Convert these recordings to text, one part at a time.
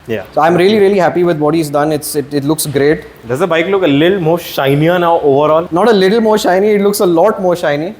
Yeah. So I'm really happy with what he's done. It looks great. Does the bike look a little more shinier now overall? Not a little more shiny, it looks a lot more shiny.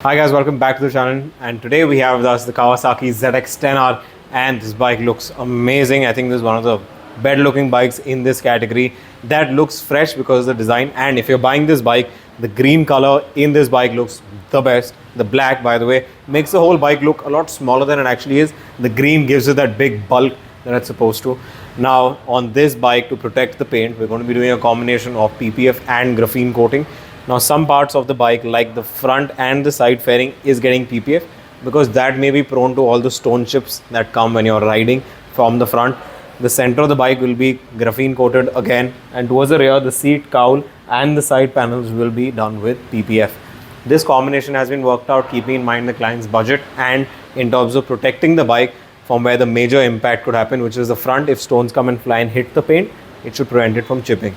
Hi guys, welcome back to the channel, and today we have with us the Kawasaki ZX-10R, and this bike looks amazing. I think this is one of the better looking bikes in this category that looks fresh because of the design. And if you're buying this bike, the green color in this bike looks the best. The black, by the way, makes the whole bike look a lot smaller than it actually is. The green gives it that big bulk that it's supposed to. Now on this bike, to protect the paint, we're going to be doing a combination of PPF and graphene coating. Now some parts of the bike, like the front and the side fairing, is getting PPF because that may be prone to all the stone chips that come when you're riding from the front. The center of the bike will be graphene coated again, and towards the rear, the seat cowl and the side panels will be done with PPF. This combination has been worked out keeping in mind the client's budget and in terms of protecting the bike from where the major impact could happen, which is the front. If stones come and fly and hit the paint, it should prevent it from chipping.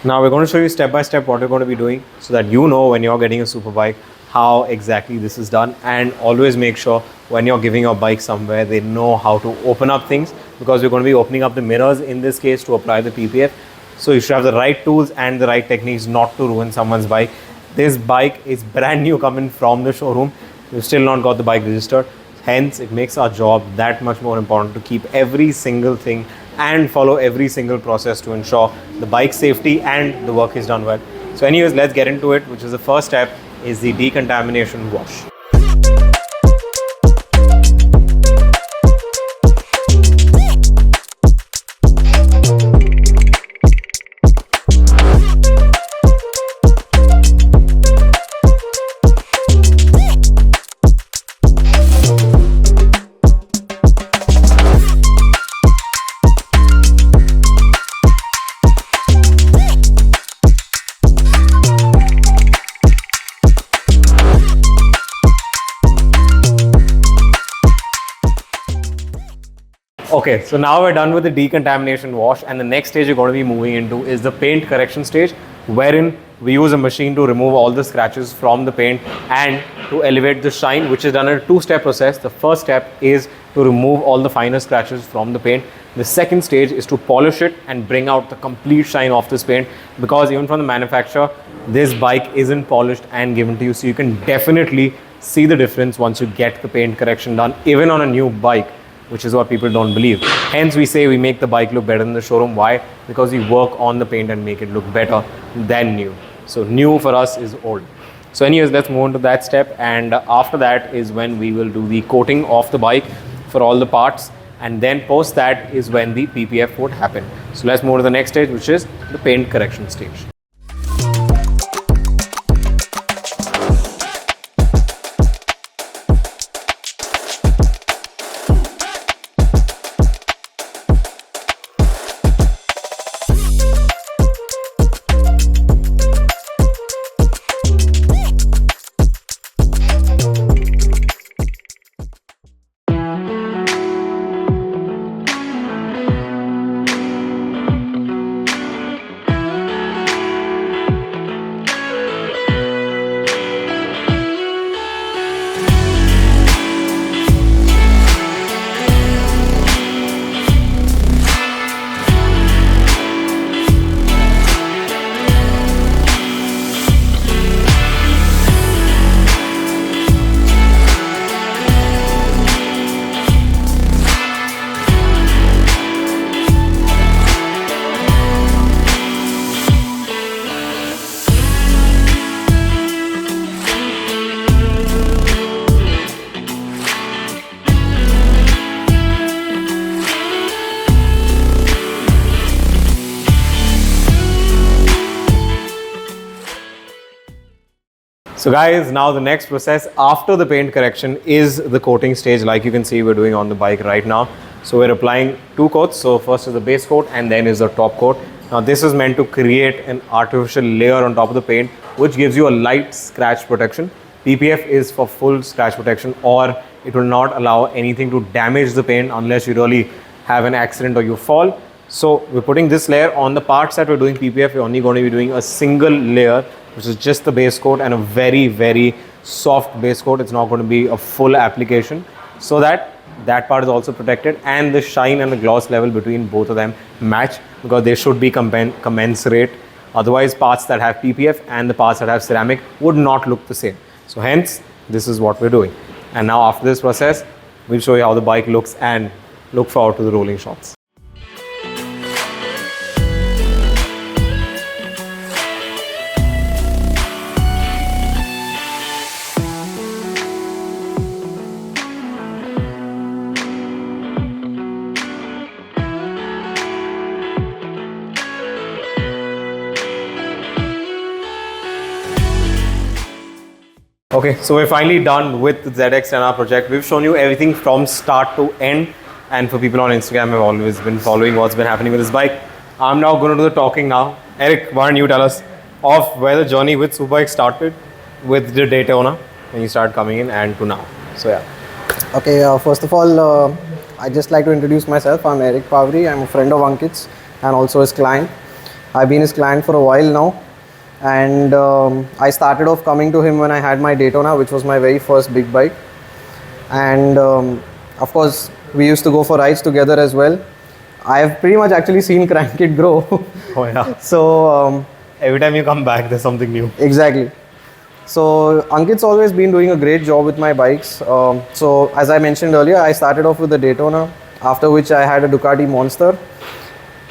Now we're going to show you step by step what we're going to be doing so that you know when you're getting a super bike how exactly this is done. And always make sure when you're giving your bike somewhere, they know how to open up things, because we're going to be opening up the mirrors in this case to apply the PPF. So you should have the right tools and the right techniques not to ruin someone's bike. This bike is brand new coming from the showroom. We've still not got the bike registered. Hence, it makes our job that much more important to keep every single thing and follow every single process to ensure the bike safety and the work is done well. So anyways, let's get into it, which is the first step, is the decontamination wash. Okay, so now we're done with the decontamination wash, and the next stage you're going to be moving into is the paint correction stage, wherein we use a machine to remove all the scratches from the paint and to elevate the shine, which is done in a two-step process. The first step is to remove all the finer scratches from the paint. The second stage is to polish it and bring out the complete shine of this paint, because even from the manufacturer, this bike isn't polished and given to you. So you can definitely see the difference once you get the paint correction done, even on a new bike, which is what people don't believe. Hence we say we make the bike look better than the showroom. Why? Because we work on the paint and make it look better than new. So new for us is old. So anyways, let's move on to that step, and after that is when we will do the coating of the bike for all the parts, and then post that is when the PPF would happen. So let's move to the next stage, which is the paint correction stage. So guys, now the next process after the paint correction is the coating stage, like you can see we're doing on the bike right now. So we're applying two coats. So first is the base coat and then is the top coat. Now this is meant to create an artificial layer on top of the paint, which gives you a light scratch protection. PPF is for full scratch protection, or it will not allow anything to damage the paint unless you really have an accident or you fall. So we're putting this layer on the parts that we're doing PPF. We're only going to be doing a single layer which is just the base coat and a very, very soft base coat. It's not going to be a full application, so that part is also protected, and the shine and the gloss level between both of them match, because they should be commensurate. Otherwise, parts that have PPF and the parts that have ceramic would not look the same. So hence, this is what we're doing. And now after this process, we'll show you how the bike looks, and look forward to the rolling shots. Okay, so we're finally done with the ZX-10R project. We've shown you everything from start to end, and for people on Instagram have always been following what's been happening with this bike. I'm now going to do the talking now. Eric, why don't you tell us of where the journey with Superbike started with the Daytona when you started coming in and to now. So yeah. Okay, first of all, I'd just like to introduce myself. I'm Eric Pavri. I'm a friend of Ankit's and also his client. I've been his client for a while now. And I started off coming to him when I had my Daytona, which was my very first big bike. And of course, we used to go for rides together as well. I've pretty much actually seen Crankit grow. Oh yeah. So every time you come back, there's something new. Exactly. So Ankit's always been doing a great job with my bikes. So as I mentioned earlier, I started off with the Daytona, after which I had a Ducati Monster.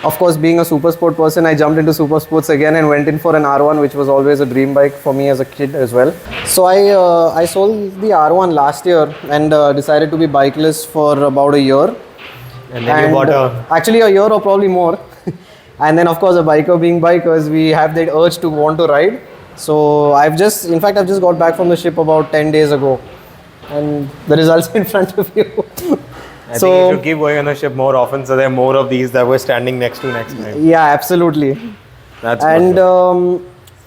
Of course, being a super sport person, I jumped into super sports again and went in for an R1, which was always a dream bike for me as a kid as well. So I sold the R1 last year and decided to be bikeless for about a year. And then you bought actually a year or probably more. And then of course, a biker being bikers, we have that urge to want to ride. So I've just got back from the ship about 10 days ago, and the results in front of you. I think you should keep going on the ship more often, so there are more of these that we're standing next to next time. Yeah, absolutely. That's and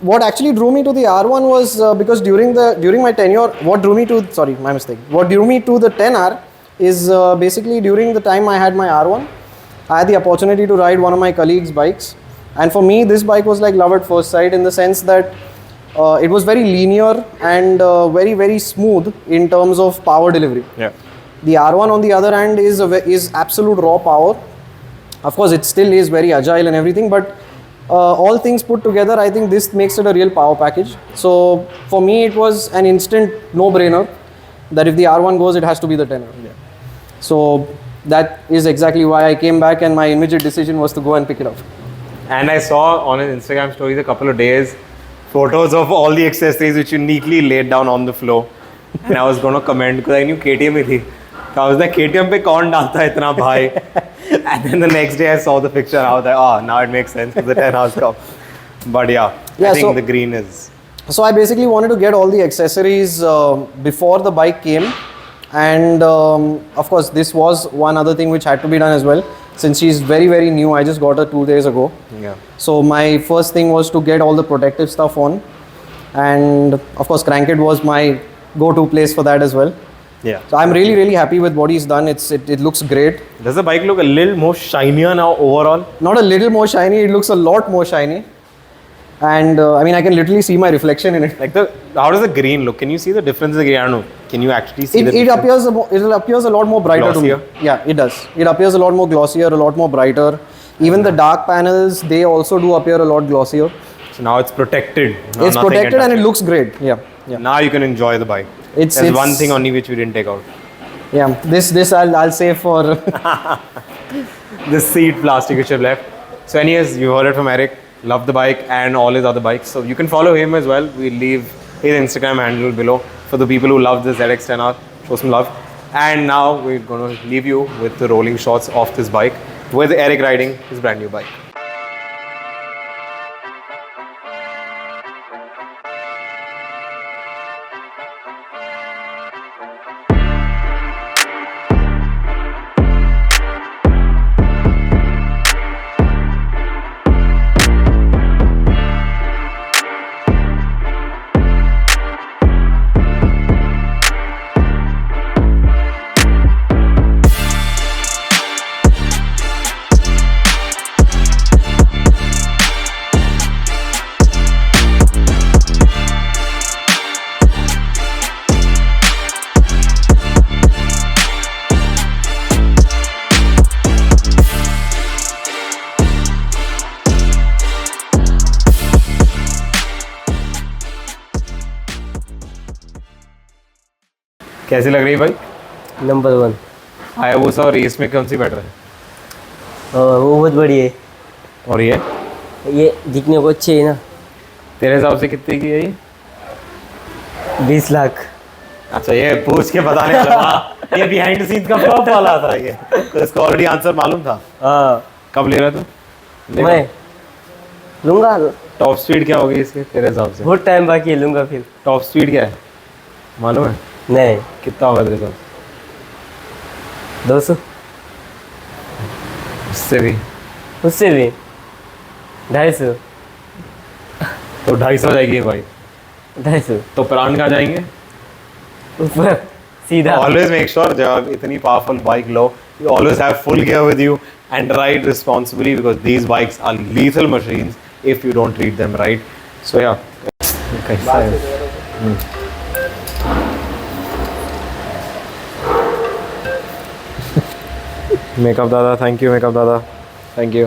what actually drew me to the R1 was because during my tenure, what drew me to the 10R is basically during the time I had my R1, I had the opportunity to ride one of my colleagues' bikes, and for me this bike was like love at first sight, in the sense that it was very linear and very, very smooth in terms of power delivery. Yeah. The R1 on the other hand is absolute raw power. Of course, it still is very agile and everything, but all things put together, I think this makes it a real power package. So for me, it was an instant no-brainer that if the R1 goes, it has to be the 10R. Yeah. So that is exactly why I came back, and my immediate decision was to go and pick it up. And I saw on his Instagram stories a couple of days photos of all the accessories which you neatly laid down on the floor. And I was going to comment because I knew KTM में थी. So I was like, KTM पे कौन डालता है इतना भाई? And then the next day I saw the picture. I was like, oh, now it makes sense because the 10 come. But yeah, I think the green is. So I basically wanted to get all the accessories before the bike came. And of course, this was one other thing which had to be done as well. Since she's very, very new, I just got her 2 days ago. Yeah. So my first thing was to get all the protective stuff on. And of course, Crankit was my go-to place for that as well. Yeah. So I'm really, really happy with what he's done. It looks great. Does the bike look a little more shinier now overall? Not a little more shiny, it looks a lot more shiny. And I mean, I can literally see my reflection in it. Like how does the green look? Can you see the difference in the green? I don't know. Can you actually see it appears a lot more brighter glossier? to me. Yeah, it does. It appears a lot more glossier, a lot more brighter. Even the dark panels, they also do appear a lot glossier. So now it's protected. Now it's protected and it looks great. Yeah. Now you can enjoy the bike. There's one thing only which we didn't take out. Yeah, this I'll save for the seat plastic which I've left. So anyways, you heard it from Eric. Love the bike and all his other bikes. So you can follow him as well. We'll leave his Instagram handle below for the people who love the ZX-10R. Show some love. And now we're going to leave you with the rolling shots of this bike with Eric riding his brand new bike. कैसी लग रही है भाई? Number 1। Hayabusa और race में कौन सी better है? वो बहुत बड़ी है। और ये दिखने को अच्छी है ना। तेरे हिसाब से कितने की है ये? 20 लाख। अच्छा, ये पूछ के बताने वाला था। ये बिहाइंड सीन का फ्लॉप वाला था ये, तो इसका ऑलरेडी आंसर मालूम था। हाँ, कब ले रहा तू? मैं लूँगा। टॉप स्पीड क्या होगी इसके तेरे हिसाब से? बहुत टाइम बाकी है, लूँगा फिर। टॉप स्पीड क्या है मालूम है? नहीं। कितना होगा तेरे हिसाब से? 200। उससे भी? उससे भी 250। तो 250 जाएगी भाई। 250 तो प्राण कहाँ जाएंगे? ऊपर सीधा। ऑलवेज मेक श्योर जब आप इतनी powerful bike low, you always have full gear with you and ride responsibly because these bikes are lethal machines if you don't treat them right. So yeah. कैसा है? मेकअप दादा, thank you makeup दादा, thank you.